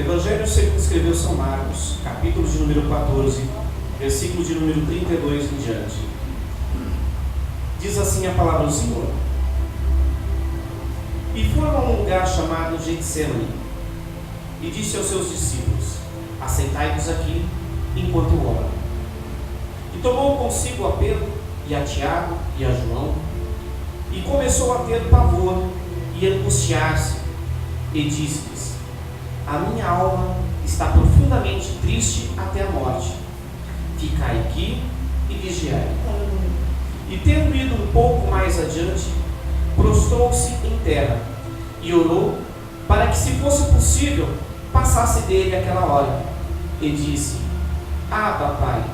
Evangelho segundo escreveu São Marcos, capítulo de número 14, versículo de número 32 em diante. Diz assim a palavra do Senhor: E foram a um lugar chamado Getsemane, e disse aos seus discípulos: Assentai-vos aqui, enquanto eu oro. E tomou consigo a Pedro, e a Tiago, e a João, e começou a ter pavor e angustiar-se, e disse-lhes: A minha alma está profundamente triste até a morte. Ficai aqui e vigiai. E tendo ido um pouco mais adiante, prostrou-se em terra e orou para que, se fosse possível, passasse dele aquela hora. E disse: Abba, Pai,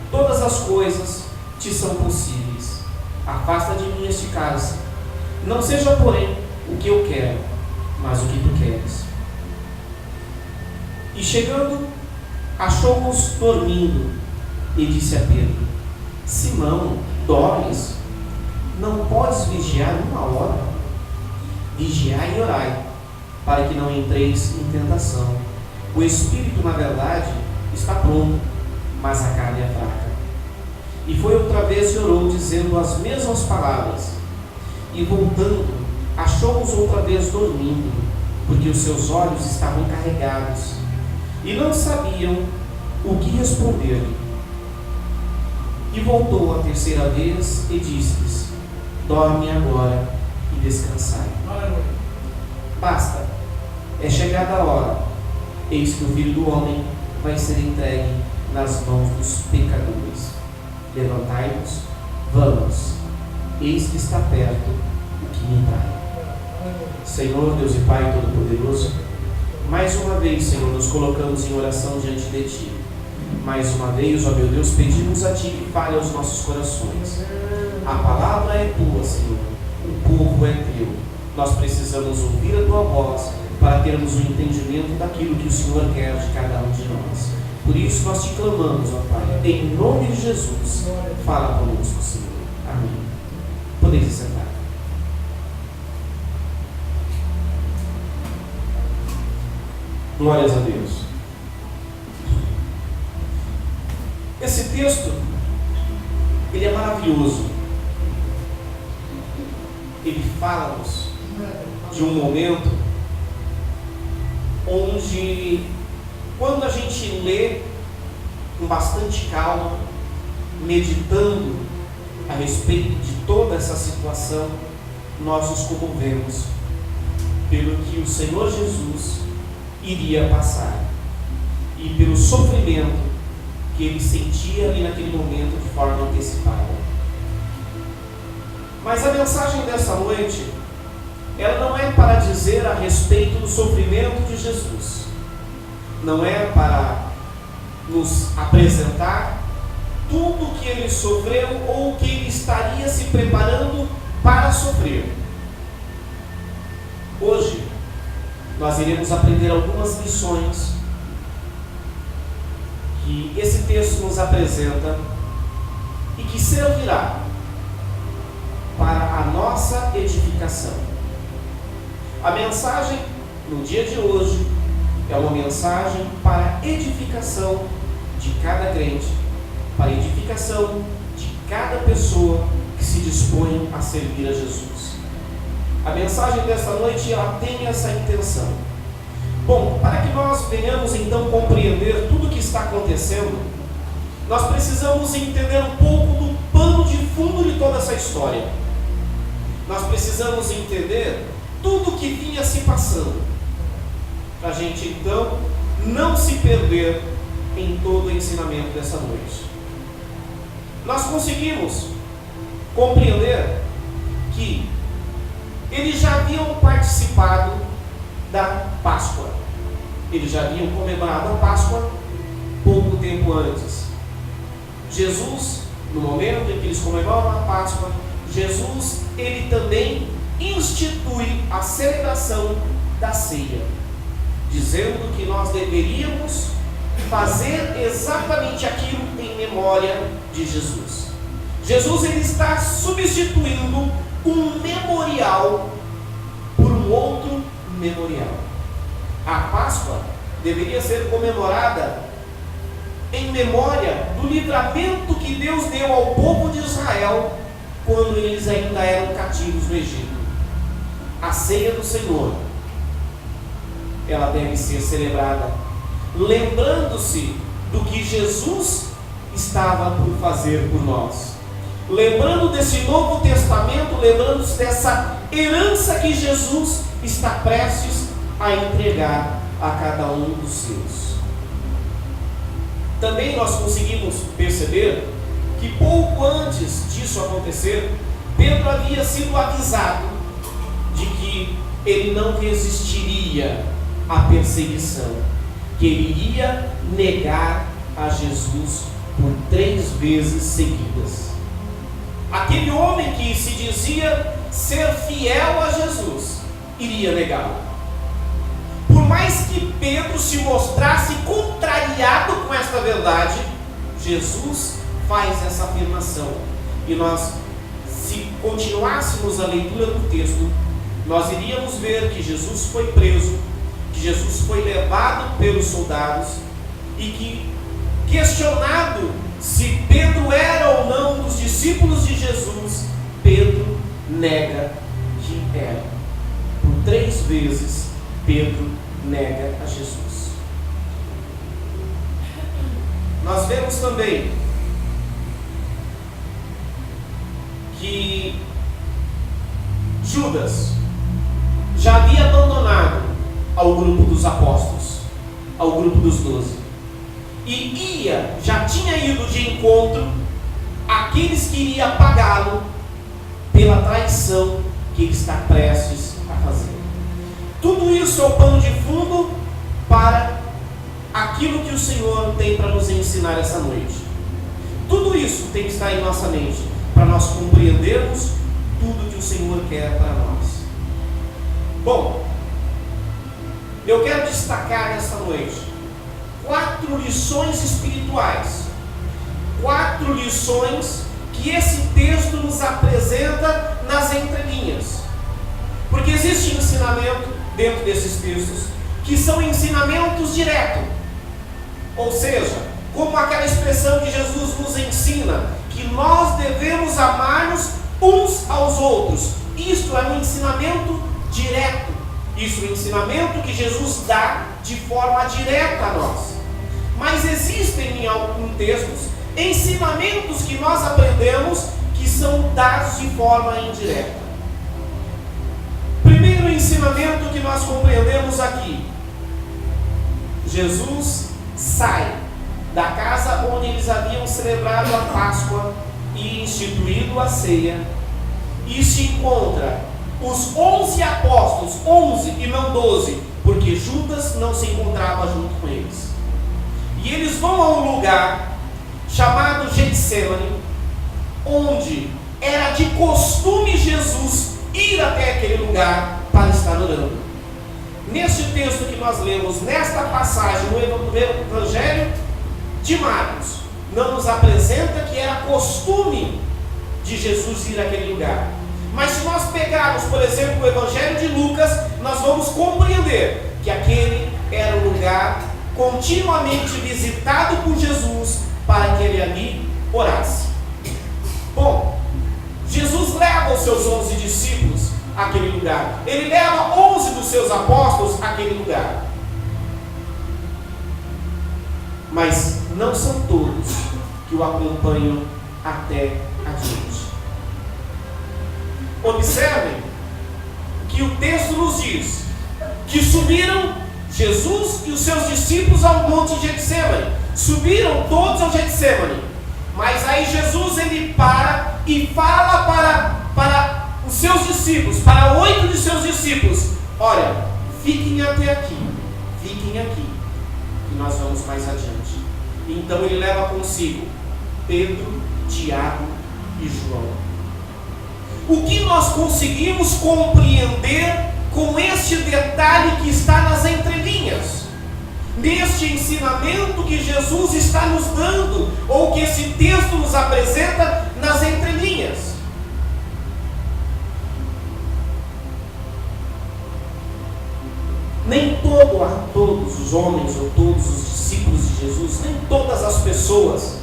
todas as coisas te são possíveis. Afasta de mim este cálice. Não seja, porém, o que eu quero, mas o que tu queres. E chegando, achou-os dormindo, e disse a Pedro: Simão, dormes? Não podes vigiar uma hora? Vigiai e orai, para que não entreis em tentação. O espírito, na verdade, está pronto, mas a carne é fraca. E foi outra vez e orou, dizendo as mesmas palavras. E voltando, achou-os outra vez dormindo, porque os seus olhos estavam carregados, e não sabiam o que responder-lhe. E voltou a terceira vez e disse-lhes: Dorme agora e descansai. Basta, é chegada a hora. Eis que o Filho do Homem vai ser entregue nas mãos dos pecadores. Levantai-vos, vamos, eis que está perto o que me trai. Senhor, Deus e Pai Todo-Poderoso, mais uma vez, Senhor, nos colocamos em oração diante de Ti. Mais uma vez, ó meu Deus, pedimos a Ti que fale aos nossos corações. A palavra é Tua, Senhor, o povo é Teu. Nós precisamos ouvir a Tua voz para termos o entendimento daquilo que o Senhor quer de cada um de nós. Por isso nós Te clamamos, ó Pai, em nome de Jesus, fala conosco, Senhor. Amém. Podeis se sentar. Glórias a Deus. Esse texto, ele é maravilhoso. Ele fala-nos de um momento onde, quando a gente lê com bastante calma, meditando a respeito de toda essa situação, nós nos comovemos pelo que o Senhor Jesus iria passar e pelo sofrimento que ele sentia ali naquele momento de forma antecipada. Mas a mensagem dessa noite, ela não é para dizer a respeito do sofrimento de Jesus, não é para nos apresentar tudo que ele sofreu ou que ele estaria se preparando para sofrer. Hoje nós iremos aprender algumas lições que esse texto nos apresenta e que servirá para a nossa edificação. A mensagem no dia de hoje é uma mensagem para a edificação de cada crente, para a edificação de cada pessoa que se dispõe a servir a Jesus. A mensagem desta noite, ela tem essa intenção. Bom, para que nós venhamos então compreender tudo o que está acontecendo, nós precisamos entender um pouco do pano de fundo de toda essa história. Nós precisamos entender tudo o que vinha se passando, para a gente então não se perder em todo o ensinamento dessa noite. Nós conseguimos compreender que eles já haviam participado da Páscoa. Eles já haviam comemorado a Páscoa pouco tempo antes. Jesus, no momento em que eles comemoram a Páscoa, Jesus, ele também institui a celebração da ceia, dizendo que nós deveríamos fazer exatamente aquilo em memória de Jesus. Jesus, ele está substituindo um memorial por um outro memorial. A Páscoa, deveria ser comemorada em memória do livramento que Deus deu ao povo de Israel quando eles ainda eram cativos no Egito. A ceia do Senhor, ela deve ser celebrada lembrando-se do que Jesus estava por fazer por nós, lembrando desse Novo Testamento, lembrando-se dessa herança que Jesus está prestes a entregar a cada um dos seus. Também nós conseguimos perceber que pouco antes disso acontecer, Pedro havia sido avisado de que ele não resistiria à perseguição, que ele iria negar a Jesus por 3 vezes seguidas. Aquele homem que se dizia ser fiel a Jesus iria negá-lo. Por mais que Pedro se mostrasse contrariado com esta verdade, Jesus faz essa afirmação. E nós, se continuássemos a leitura do texto, nós iríamos ver que Jesus foi preso, que Jesus foi levado pelos soldados e que, questionado se Pedro era ou não um dos discípulos de Jesus, Pedro nega que era. Por 3 vezes, Pedro nega a Jesus. Nós vemos também que Judas já havia abandonado ao grupo dos apóstolos, ao grupo dos 12, e já tinha ido de encontro àqueles que iriam pagá-lo pela traição que ele está prestes a fazer. Tudo isso é o pano de fundo para aquilo que o Senhor tem para nos ensinar essa noite. Tudo isso tem que estar em nossa mente, para nós compreendermos tudo que o Senhor quer para nós. Bom, eu quero destacar nesta noite 4 lições espirituais, 4 lições que esse texto nos apresenta nas entrelinhas, porque existe ensinamento dentro desses textos que são ensinamentos diretos, ou seja, como aquela expressão que Jesus nos ensina, que nós devemos amar-nos uns aos outros. Isto é um ensinamento direto, isso é um ensinamento que Jesus dá de forma direta a nós. Mas existem em alguns textos ensinamentos que nós aprendemos que são dados de forma indireta. Primeiro ensinamento que nós compreendemos aqui: Jesus sai da casa onde eles haviam celebrado a Páscoa e instituído a ceia, e se encontra os 11 apóstolos, 11 e não 12, porque Judas não se encontrava junto com eles. E eles vão a um lugar chamado Getsemane, onde era de costume Jesus ir até aquele lugar para estar orando. Neste texto que nós lemos, nesta passagem no Evangelho de Marcos, não nos apresenta que era costume de Jesus ir àquele lugar. Mas se nós pegarmos, por exemplo, o Evangelho de Lucas, nós vamos compreender que aquele era um lugar continuamente visitado por Jesus para que ele ali orasse. Bom, Jesus leva os seus 11 discípulos àquele lugar. Ele leva 11 dos seus apóstolos àquele lugar. Mas não são todos que o acompanham até adiante. Observem que o texto nos diz que subiram Jesus e os seus discípulos ao monte de Getsemane. Subiram todos ao Getsemane. Mas aí Jesus ele para e fala para os seus discípulos, para 8 de seus discípulos: olha, fiquem até aqui, fiquem aqui, e nós vamos mais adiante. Então ele leva consigo Pedro, Tiago e João. O que nós conseguimos compreender com este detalhe que está nas entrelinhas, neste ensinamento que Jesus está nos dando, ou que esse texto nos apresenta nas entrelinhas? Nem todos os homens ou todos os discípulos de Jesus, nem todas as pessoas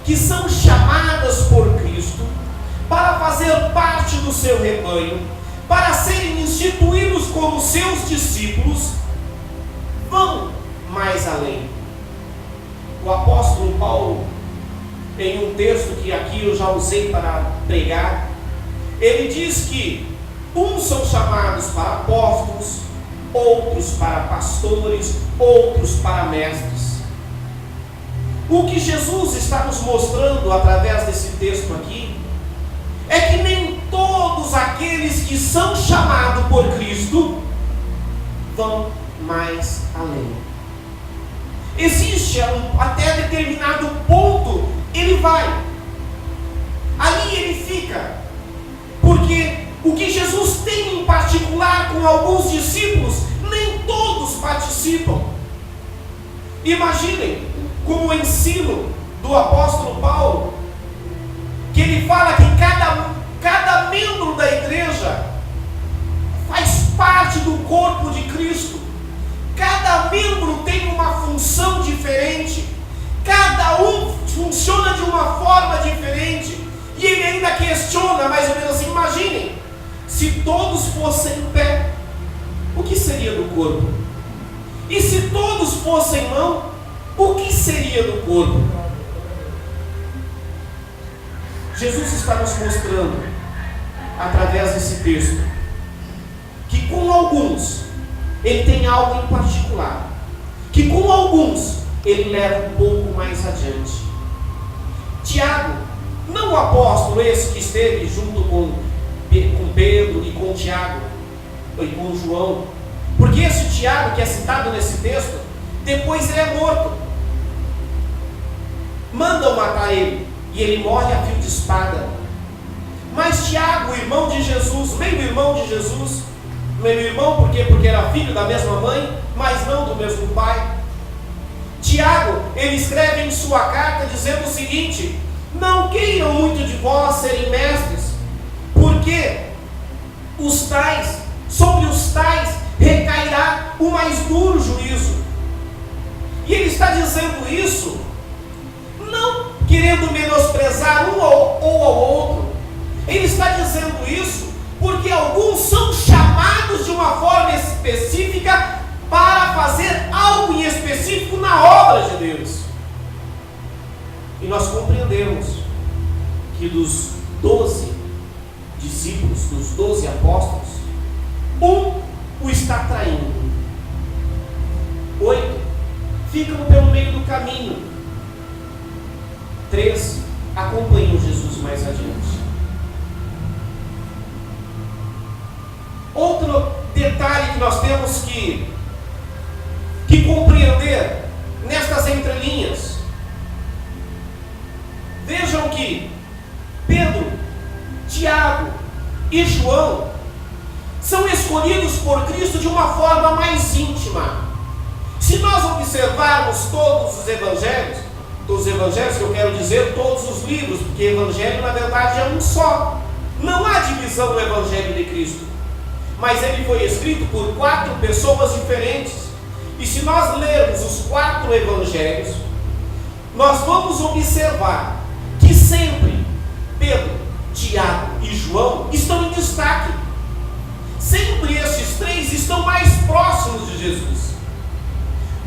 que são chamadas por Cristo para fazer parte do seu rebanho, para serem instituídos como seus discípulos, vão mais além. O apóstolo Paulo, em um texto que aqui eu já usei para pregar, ele diz que uns são chamados para apóstolos, outros para pastores, outros para mestres. O que Jesus está nos mostrando através desse texto aqui é que nem todos aqueles que são chamados por Cristo vão mais além. Existe até determinado ponto, ele vai. Ali ele fica. Porque o que Jesus tem em particular com alguns discípulos, nem todos participam. Imaginem como o ensino do apóstolo Paulo, que ele fala que cada membro da igreja faz parte do corpo de Cristo. Cada membro tem uma função diferente. Cada um funciona de uma forma diferente. E ele ainda questiona, mais ou menos assim, imaginem, se todos fossem pé, o que seria do corpo? E se todos fossem mão, o que seria do corpo? Jesus está nos mostrando, através desse texto, que com alguns, ele tem algo em particular, que com alguns, ele leva um pouco mais adiante. Tiago, não o apóstolo esse que esteve junto com Pedro e com Tiago, e com João, porque esse Tiago que é citado nesse texto, depois ele é morto. Mandam matar ele, e ele morre a fio de espada. Mas Tiago, irmão de Jesus, meio irmão de Jesus, meio irmão por quê? Porque era filho da mesma mãe, mas não do mesmo pai. Tiago, ele escreve em sua carta dizendo o seguinte: não queiram muito de vós serem mestres, porque sobre os tais recairá o mais duro juízo. E ele está dizendo isso não querendo menosprezar um ou ao outro. Ele está dizendo isso porque alguns são chamados de uma forma específica para fazer algo em específico na obra de Deus. E nós compreendemos que dos 12 discípulos, dos 12 apóstolos, um o está traindo. 8 ficam pelo meio do caminho. 3 acompanham Jesus mais adiante. Outro detalhe que nós temos que compreender nestas entrelinhas. Vejam que Pedro, Tiago e João são escolhidos por Cristo de uma forma mais íntima. Se nós observarmos todos os evangelhos que eu quero dizer, todos os livros, porque evangelho na verdade é um só. Não há divisão no evangelho de Cristo, mas ele foi escrito por 4 pessoas diferentes. E se nós lermos os 4 evangelhos, nós vamos observar que sempre Pedro, Tiago e João estão em destaque. Sempre esses 3 estão mais próximos de Jesus.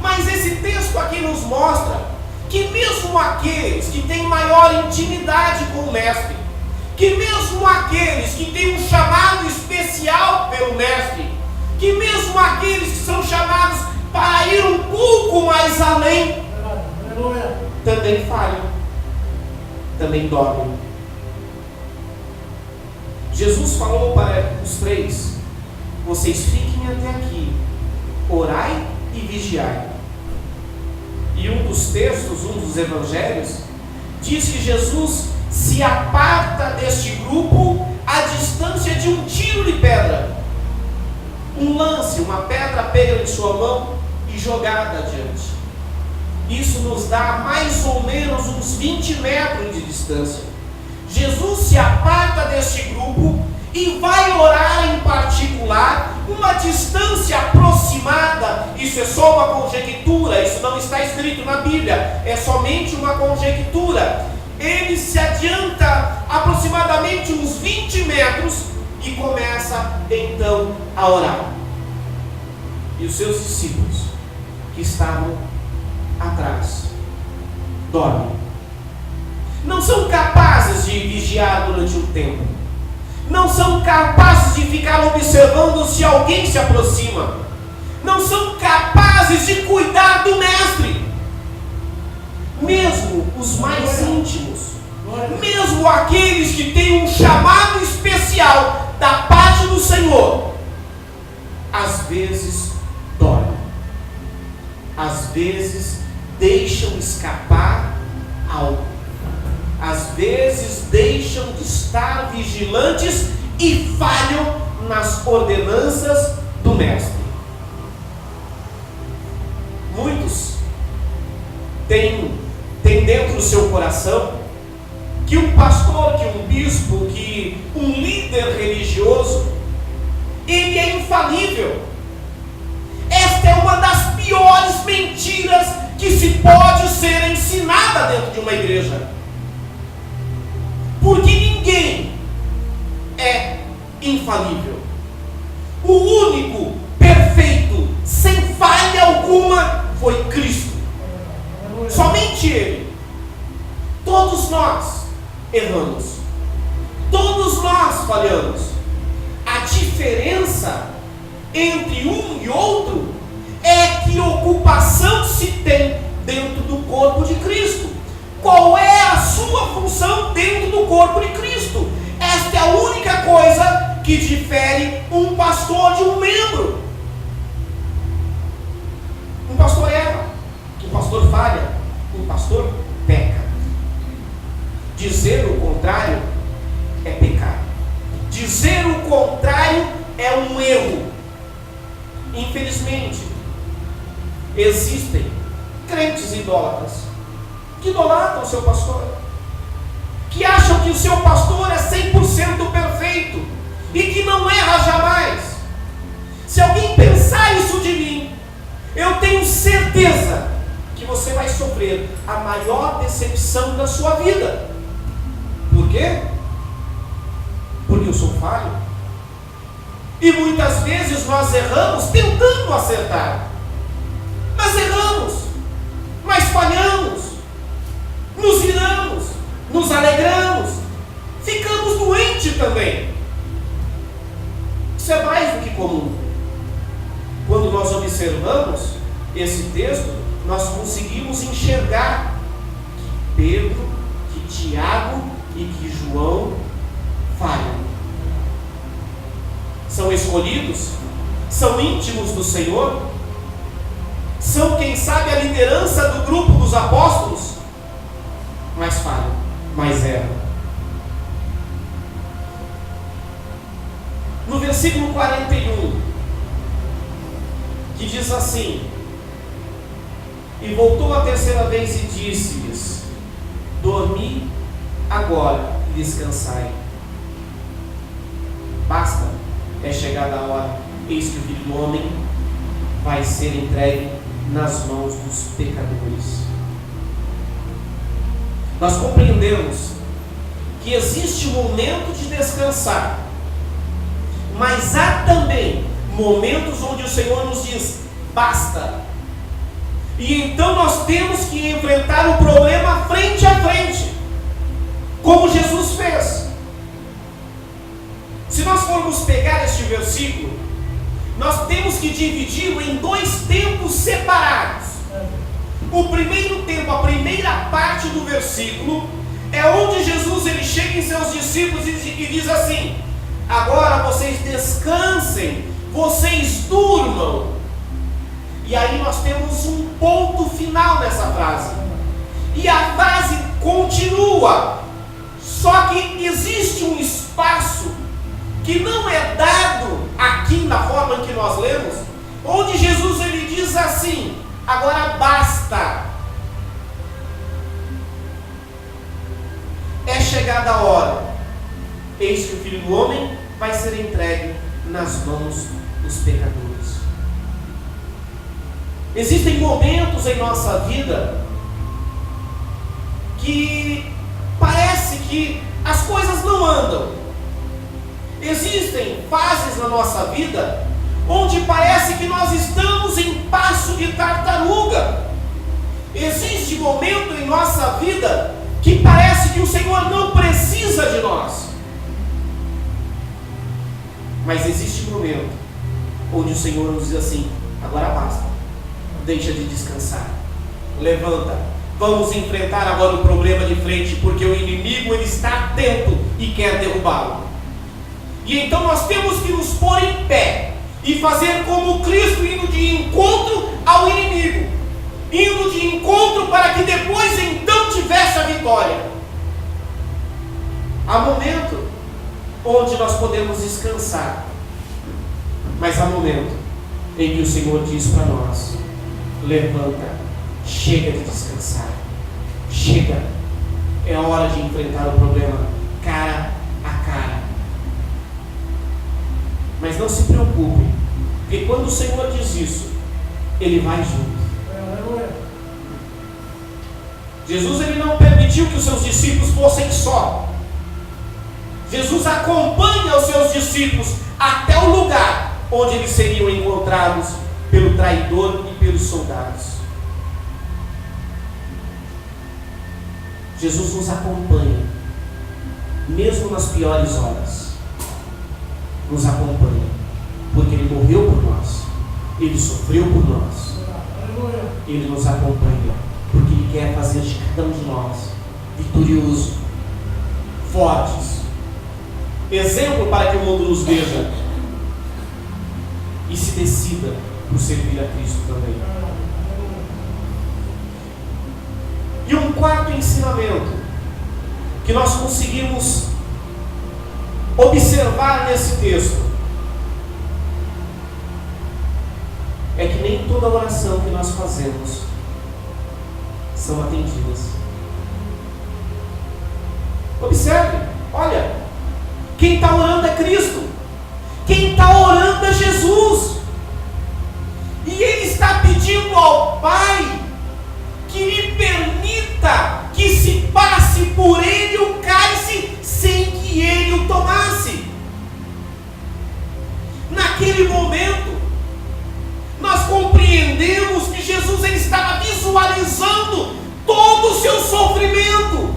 Mas esse texto aqui nos mostra que mesmo aqueles que têm maior intimidade com o Mestre, que mesmo aqueles que têm um chamado especial pelo Mestre, que mesmo aqueles que são chamados para ir um pouco mais além, também falham, também dormem. Jesus falou para os 3: vocês fiquem até aqui, orai e vigiai. E um dos textos, um dos evangelhos, diz que Jesus se aparta deste grupo à distância de um tiro de pedra. Um lance, uma pedra pega em sua mão e jogada adiante. Isso nos dá mais ou menos uns 20 metros de distância. Jesus se aparta deste grupo e vai orar em particular, uma distância aproximada. Isso é só uma conjectura, isso não está escrito na Bíblia, é somente uma conjectura. Ele se adianta aproximadamente uns 20 metros e começa então a orar. E os seus discípulos que estavam atrás dormem. Não são capazes de vigiar durante um tempo. Não são capazes de ficar observando se alguém se aproxima. Não são capazes de cuidar do mestre. Mesmo os mais íntimos, mesmo aqueles que têm um chamado especial da parte do Senhor, às vezes dormem. Às vezes deixam escapar algo. Às vezes deixam de estar vigilantes e falham nas ordenanças do mestre. Muitos têm dentro do seu coração que um pastor, que um bispo, que um líder religioso, ele é infalível. Esta é uma das piores mentiras que se pode ser ensinada dentro de uma igreja. Porque ninguém é infalível. O único perfeito, sem falha alguma, foi Cristo. Somente Ele. Todos nós erramos. Todos nós falhamos. A diferença entre um e outro é que ocupação se tem dentro do corpo de Cristo. Qual é a sua função dentro do corpo de Cristo? Esta é a única coisa que difere um pastor de um membro. Um pastor erra, um pastor falha, um pastor peca. Dizer o contrário é pecar. Dizer o contrário é um erro. Infelizmente, existem crentes idólatras que idolatram o seu pastor, que acham que o seu pastor é 100% perfeito e que não erra jamais. Se alguém pensar isso de mim, eu tenho certeza que você vai sofrer a maior decepção da sua vida. Por quê? Porque eu sou falho. E muitas vezes nós erramos tentando acertar. Mas erramos, mas falhamos, nos iramos, nos alegramos, ficamos doentes também. Isso é mais do que comum. Quando nós observamos esse texto, nós conseguimos enxergar que Pedro, que Tiago e que João falham. São escolhidos, são íntimos do Senhor, são, quem sabe, a liderança do grupo dos apóstolos, mas falham, mas erram. No versículo 41, que diz assim: e voltou a terceira vez e disse-lhes: dormi agora e descansai. Basta, é chegada a hora, eis que o Filho do Homem vai ser entregue nas mãos dos pecadores. Nós compreendemos que existe um momento de descansar, mas há também momentos onde o Senhor nos diz: basta. E então nós temos que enfrentar o problema frente a frente, como Jesus fez. Se nós formos pegar este versículo, nós temos que dividi-lo em dois tempos separados. O primeiro tempo, a primeira parte do versículo, é onde Jesus ele chega em seus discípulos e diz assim: agora vocês descansem, vocês durmam. E aí nós temos um ponto final nessa frase. E a frase continua, só que existe um espaço que não é dado aqui na forma em que nós lemos, onde Jesus ele diz assim: agora basta. É chegada a hora, eis que o Filho do Homem vai ser entregue nas mãos dos pecadores. Existem momentos em nossa vida que parece que as coisas não andam. Existem fases na nossa vida onde parece que nós estamos em passo de tartaruga. Existe momento em nossa vida que parece que o Senhor não precisa de nós. Mas existe momento onde o Senhor nos diz assim: agora basta, deixa de descansar, levanta, vamos enfrentar agora o problema de frente, porque o inimigo ele está atento e quer derrubá-lo. E então nós temos que nos pôr em pé e fazer como Cristo, indo de encontro ao inimigo, indo de encontro para que depois então tivesse a vitória. Há momento onde nós podemos descansar, mas há momento em que o Senhor diz para nós: levanta, chega de descansar, chega, é hora de enfrentar o problema cara a cara. Mas não se preocupe, porque quando o Senhor diz isso, Ele vai junto. Jesus ele não permitiu que os seus discípulos fossem só. Jesus acompanha os seus discípulos até o lugar onde eles seriam encontrados pelo traidor e pelos soldados. Jesus nos acompanha, mesmo nas piores horas. Nos acompanha, porque Ele morreu por nós, Ele sofreu por nós. Ele nos acompanha, porque Ele quer fazer de cada um de nós vitorioso, fortes, exemplo para que o mundo nos veja e se decida por servir a Cristo também. E um quarto ensinamento que nós conseguimos observar nesse texto é que nem toda oração que nós fazemos são atendidas. Observe, olha, quem está orando é Cristo, quem está orando é Jesus, e Ele está pedindo ao Pai que lhe permita que se passe por Ele o cálice sem que Ele o tomasse. Naquele momento, nós compreendemos que Jesus ele estava visualizando todo o seu sofrimento.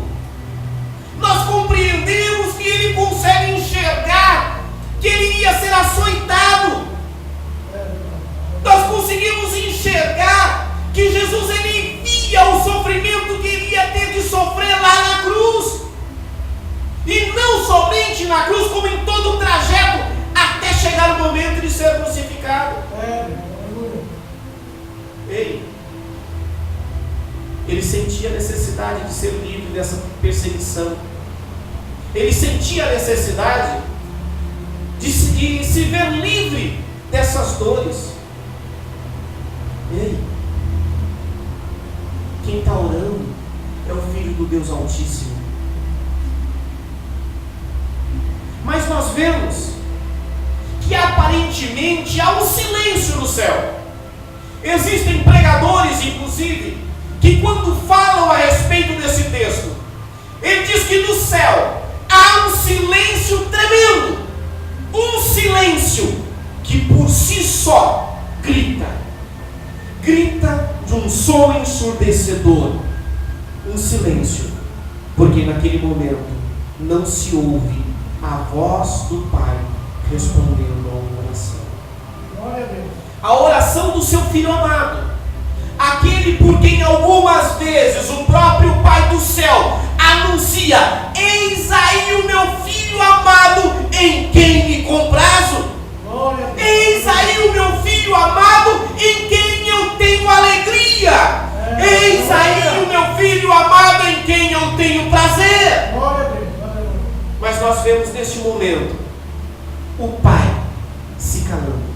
Nós compreendemos que Ele consegue enxergar que Ele iria ser açoitado. Nós conseguimos enxergar que Jesus ele via o sofrimento que ele ia ter de sofrer lá na cruz. E não somente na cruz, como em todo o trajeto até chegar o momento de ser crucificado. Ele sentia a necessidade de ser livre dessa perseguição. Ele sentia a necessidade de se ver livre dessas dores. Quem está orando é o Filho do Deus Altíssimo. Mas nós vemos que aparentemente há um silêncio no céu. Existem pregadores, inclusive, que quando falam a respeito desse texto, ele diz que no céu há um silêncio tremendo, um silêncio que por si só grita de um som ensurdecedor, um silêncio, porque naquele momento não se ouve a voz do Pai respondendo a uma oração. Glória a Deus. A oração do seu Filho amado, aquele por quem algumas vezes o próprio Pai do céu anuncia: eis aí o meu Filho amado em quem me comprazo. Eis aí o meu Filho amado em quem eu tenho alegria. Eis aí o meu Filho amado em quem eu tenho prazer. Mas nós vemos neste momento o Pai se calando.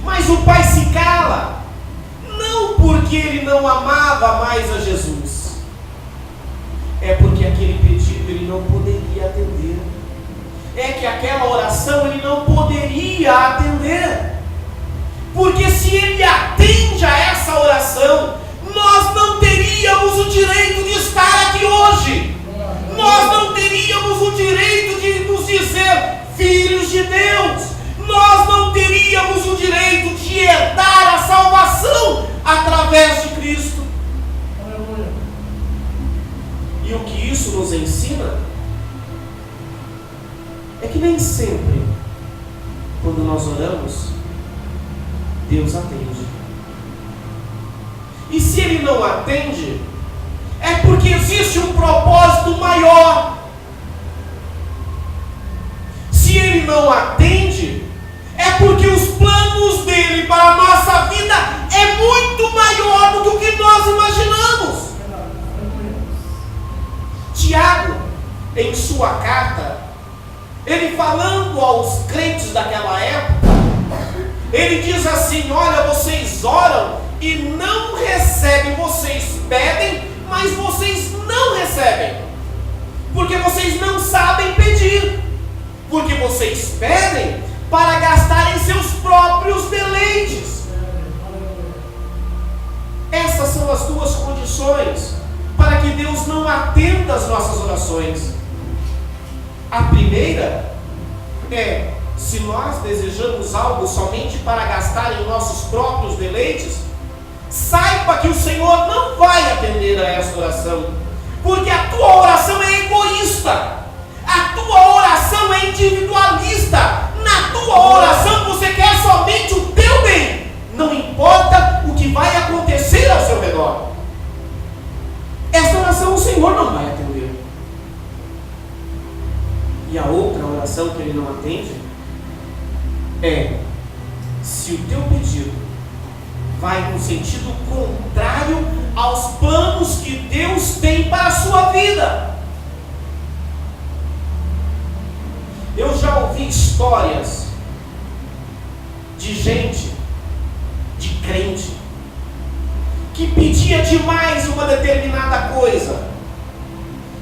Mas o Pai se cala não porque Ele não amava mais a Jesus, é porque aquele pedido Ele não poderia atender. é que aquela oração ele não poderia atender. Porque se ele atende a essa oração, nós não teríamos o direito de estar aqui hoje. Nós não teríamos o direito de nos dizer filhos de Deus. Nós não teríamos o direito de herdar a salvação através de Cristo. E o que isso nos ensina é que nem sempre, quando nós oramos, Deus atende. E se Ele não atende, é porque existe um propósito maior. Se Ele não atende, é porque os planos dele para a nossa vida é muito maior do que o que nós imaginamos. Tiago, em sua carta, ele falando aos crentes daquela época, ele diz assim: olha, vocês oram e não recebem, vocês pedem, mas vocês não recebem, porque vocês não sabem pedir, porque vocês pedem para gastarem seus próprios deleites. Essas são as duas condições para que Deus não atenda as nossas orações. A primeira é: se nós desejamos algo somente para gastar em nossos próprios deleites, saiba que o Senhor não vai atender a essa oração, porque a tua oração é egoísta, a tua oração é individualista. Na tua oração você quer somente o teu bem, não importa o que vai acontecer ao seu redor. Essa oração o Senhor não vai atender. E a outra oração que Ele não atende é: se o teu pedido vai no sentido contrário aos planos que Deus tem para a sua vida. Eu já ouvi histórias de gente, de crente, que pedia demais uma determinada coisa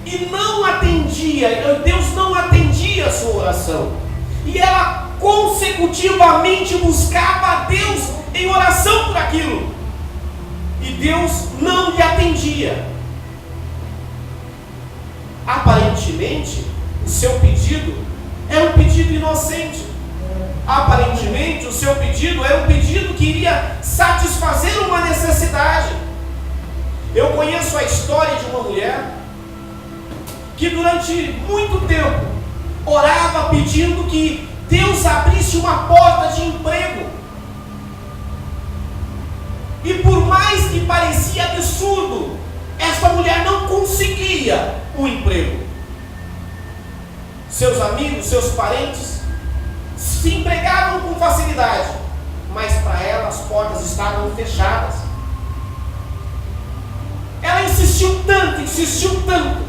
e não atendia, Deus não atendia a sua oração, e ela consecutivamente buscava a Deus em oração por aquilo, e Deus não lhe atendia. Aparentemente, o seu pedido é um pedido inocente. Aparentemente, o seu pedido é um pedido que iria satisfazer uma necessidade. Eu conheço a história de uma mulher que durante muito tempo orava pedindo que Deus abrisse uma porta de emprego. E por mais que parecia absurdo, essa mulher não conseguia um emprego. Seus amigos, seus parentes se empregavam com facilidade, mas para ela as portas estavam fechadas. Ela insistiu tanto,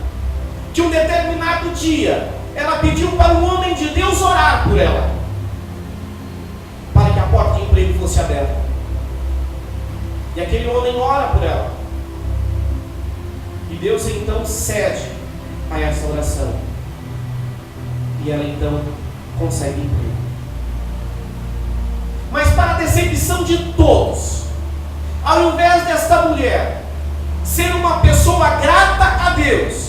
que um determinado dia ela pediu para um homem de Deus orar por ela, para que a porta de emprego fosse aberta. E aquele homem ora por ela, e Deus então cede a essa oração, e ela então consegue emprego. Mas para a decepção de todos, ao invés desta mulher ser uma pessoa grata a Deus,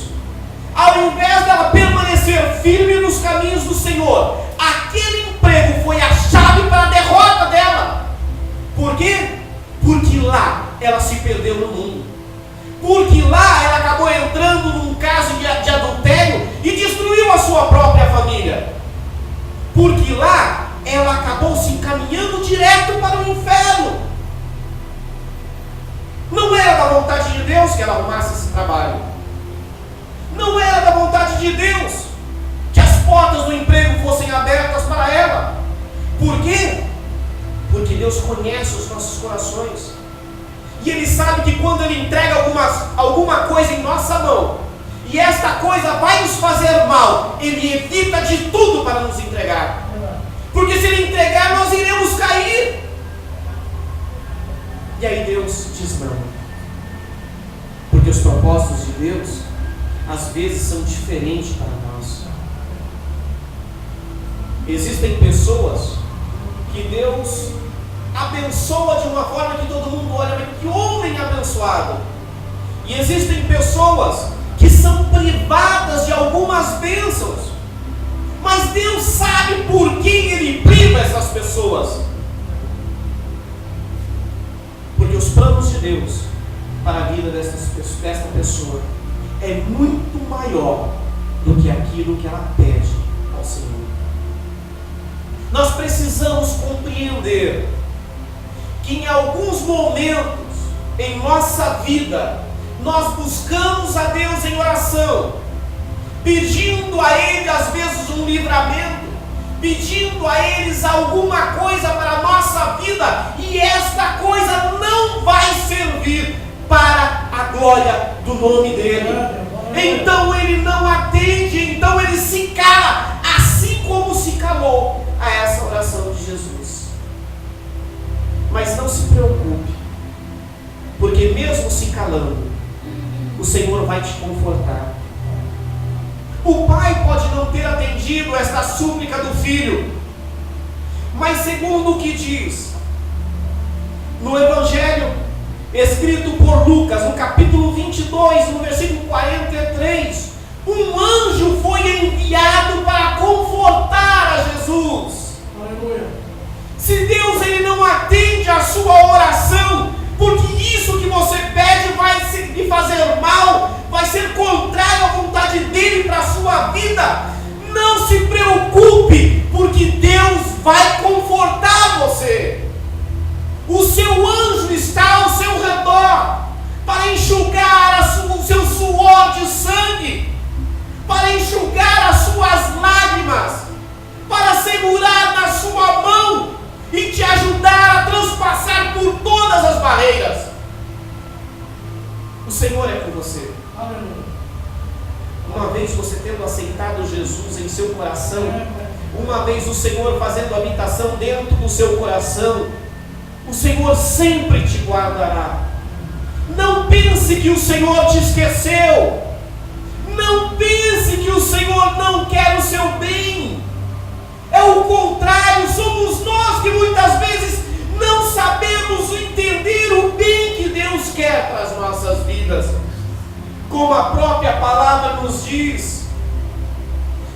ao invés dela permanecer firme nos caminhos do Senhor, aquele emprego foi a chave para a derrota dela. Por quê? Porque lá ela se perdeu no mundo. Porque lá ela acabou entrando num caso de adultério e destruiu a sua própria família. Porque lá ela acabou se encaminhando direto para o inferno. Não era da vontade de Deus que ela arrumasse esse trabalho. Não era da vontade de Deus que as portas do emprego fossem abertas para ela. Por quê? Porque Deus conhece os nossos corações. E Ele sabe que quando Ele entrega alguma coisa em nossa mão, e esta coisa vai nos fazer mal, Ele evita de tudo para nos entregar. Porque se Ele entregar, nós iremos cair. E aí Deus diz não. Porque os propósitos de Deus, às vezes, são diferentes para nós. Existem pessoas que Deus abençoa de uma forma que todo mundo olha, mas que homem abençoado. E existem pessoas que são privadas de algumas bênçãos, mas Deus sabe por que Ele priva essas pessoas. Porque os planos de Deus para a vida desta pessoa é muito maior do que aquilo que ela pede ao Senhor. Nós precisamos compreender que em alguns momentos em nossa vida nós buscamos a Deus em oração, pedindo a Ele às vezes um livramento, pedindo a eles alguma coisa para a nossa vida, e esta coisa não vai servir para a glória do nome dele. Então ele não atende, então ele se cala, assim como se calou a essa oração de Jesus. Mas não se preocupe, porque mesmo se calando, o Senhor vai te confortar. O pai pode não ter atendido esta súplica do filho, mas segundo o que diz no Evangelho escrito por Lucas, no capítulo 22, no versículo 43, um anjo foi enviado para confortar a Jesus. Aleluia. Se Deus ele não atende a sua oração, porque isso que você pede vai lhe fazer mal, vai ser contrário à vontade dele para a sua vida, não se preocupe, porque Deus vai confortar você. O seu anjo está ao seu redor para enxugar o seu suor de sangue, para enxugar as suas lágrimas, para segurar na sua mão e te ajudar a transpassar por todas as barreiras. O Senhor é com você. Uma vez você tendo aceitado Jesus em seu coração, uma vez o Senhor fazendo habitação dentro do seu coração, o Senhor sempre te guardará. Não pense que o Senhor te esqueceu. Não pense que o Senhor não quer o seu bem. É o contrário, somos nós que muitas vezes não sabemos entender o bem que Deus quer para as nossas vidas. Como a própria palavra nos diz,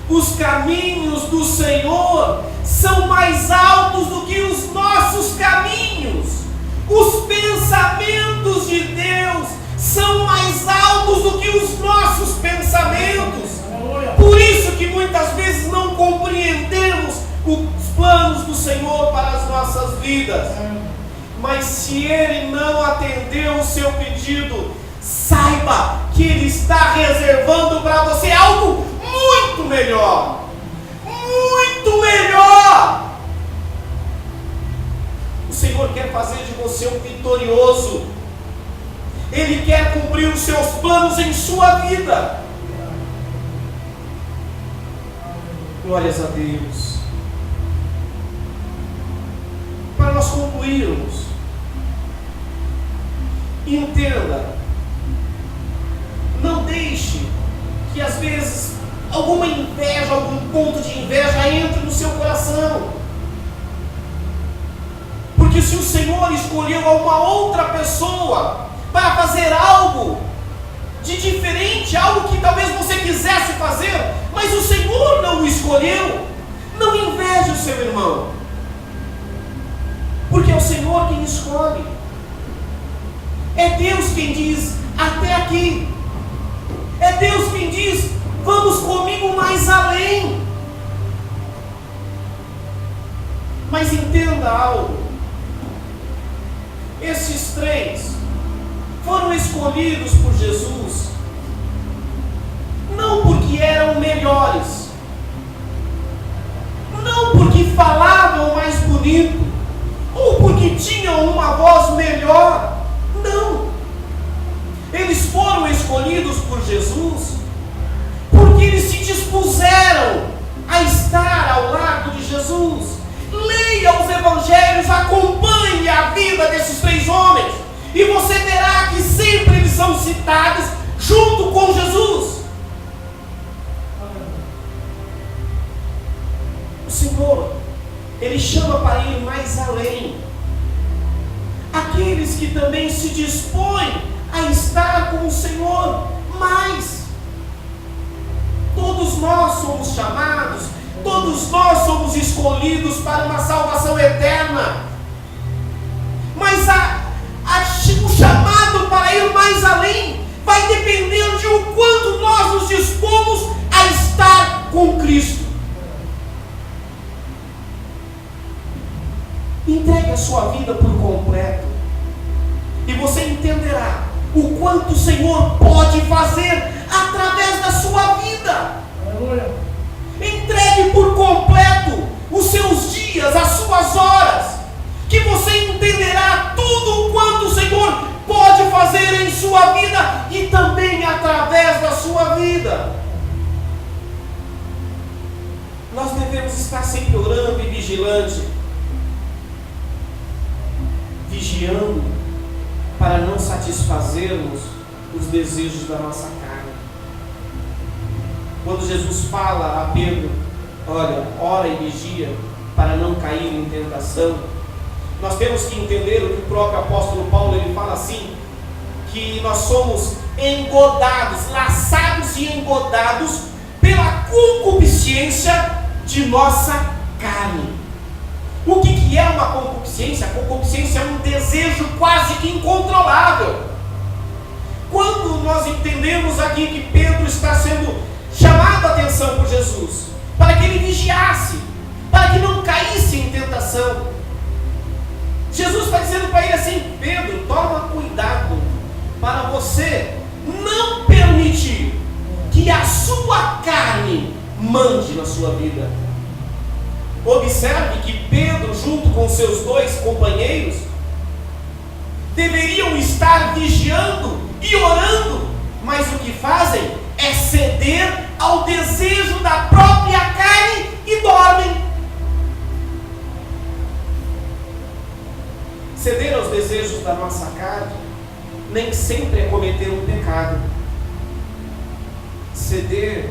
os caminhos do Senhor são mais altos do que os nossos caminhos. Os pensamentos de Deus são mais altos do que os nossos pensamentos. Por isso que muitas vezes não compreendemos os planos do Senhor para as nossas vidas. Mas se Ele não atendeu o seu pedido, saiba que Ele está reservando para você algo muito melhor. Muito melhor. O Senhor quer fazer de você um vitorioso. Ele quer cumprir os seus planos em sua vida. Glórias a Deus. Para nós concluirmos, entenda, não deixe que às vezes alguma inveja, algum ponto de inveja entre no seu coração. Porque se o Senhor escolheu uma outra pessoa para fazer algo de diferente, algo que talvez você quisesse fazer, mas o Senhor não o escolheu, não inveje o seu irmão, porque é o Senhor quem escolhe. É Deus quem diz, até aqui. É Deus quem diz, vamos comigo mais além. Mas entenda algo, esses três foram escolhidos por Jesus, não porque eram melhores, não porque falavam mais bonito, ou porque tinham uma voz melhor, não. Eles foram escolhidos por Jesus porque eles se dispuseram a estar ao lado de Jesus. Leia os evangelhos, acompanhe a vida desses três homens, e você verá que sempre eles são citados junto com Jesus. O Senhor Ele chama para ir mais além. Aqueles que também se dispõem a estar com o Senhor mais. Todos nós somos chamados, todos nós somos escolhidos para uma salvação eterna. Mas o chamado para ir mais além vai depender de o quanto nós nos dispomos a estar com Cristo. Entregue a sua vida por completo e você entenderá o quanto o Senhor pode fazer através da sua vida. Aleluia. Entregue por completo os seus dias, as suas horas, que você entenderá tudo o quanto o Senhor pode fazer em sua vida e também através da sua vida. Nós devemos estar sempre orando e vigiando para não satisfazermos os desejos da nossa carne. Quando Jesus fala a Pedro, olha, ora e vigia para não cair em tentação, nós temos que entender o que o próprio apóstolo Paulo ele fala assim, que nós somos engodados, laçados e engodados pela concupiscência de nossa carne. O que é uma concupiscência? A concupiscência é um desejo quase que incontrolável. Quando nós entendemos aqui que Pedro está sendo chamado a atenção por Jesus, para que ele vigiasse, para que não caísse em tentação, Jesus está dizendo para ele assim: Pedro, toma cuidado para você não permitir que a sua carne mande na sua vida. Observe que Pedro, junto com seus dois companheiros, deveriam estar vigiando e orando, mas o que fazem é ceder ao desejo da própria carne e dormem. Ceder aos desejos da nossa carne nem sempre é cometer um pecado. Ceder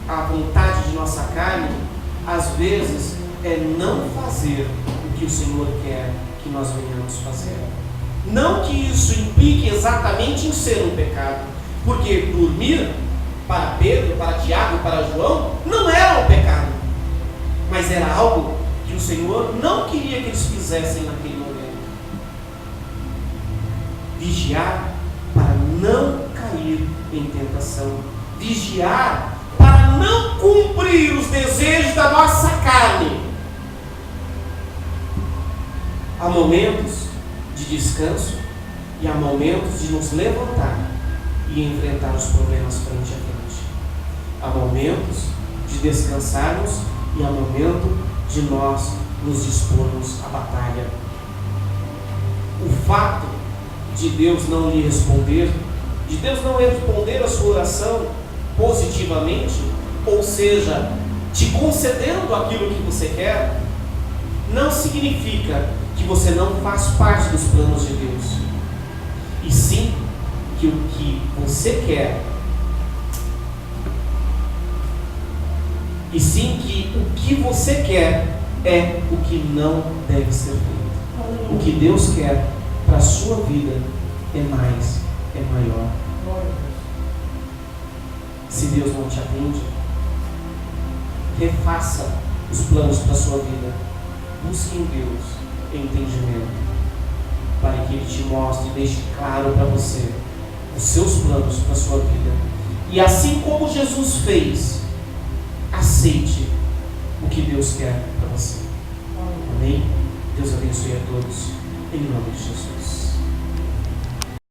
à vontade de nossa carne, às vezes, é não fazer o que o Senhor quer que nós venhamos fazer. Não que isso implique exatamente em ser um pecado, porque dormir, para Pedro, para Tiago e para João, não era um pecado, mas era algo que o Senhor não queria que eles fizessem naquele momento. Vigiar para não cair em tentação. Vigiar para não cumprir os desejos da nossa carne. Há momentos de descanso e há momentos de nos levantar e enfrentar os problemas frente a frente. Há momentos de descansarmos e há momento de nós nos dispormos à batalha. O fato de Deus não lhe responder, de Deus não responder a sua oração positivamente, ou seja, te concedendo aquilo que você quer, não significa que você não faz parte dos planos de Deus, e sim que o que você quer, e sim que o que você quer é o que não deve ser feito. O que Deus quer para a sua vida é maior. Se Deus não te atende, refaça os planos para a sua vida. Busque em Deus entendimento, para que Ele te mostre e deixe claro para você os seus planos para a sua vida. E assim como Jesus fez, aceite o que Deus quer para você. Amém? Deus abençoe a todos, em nome de Jesus.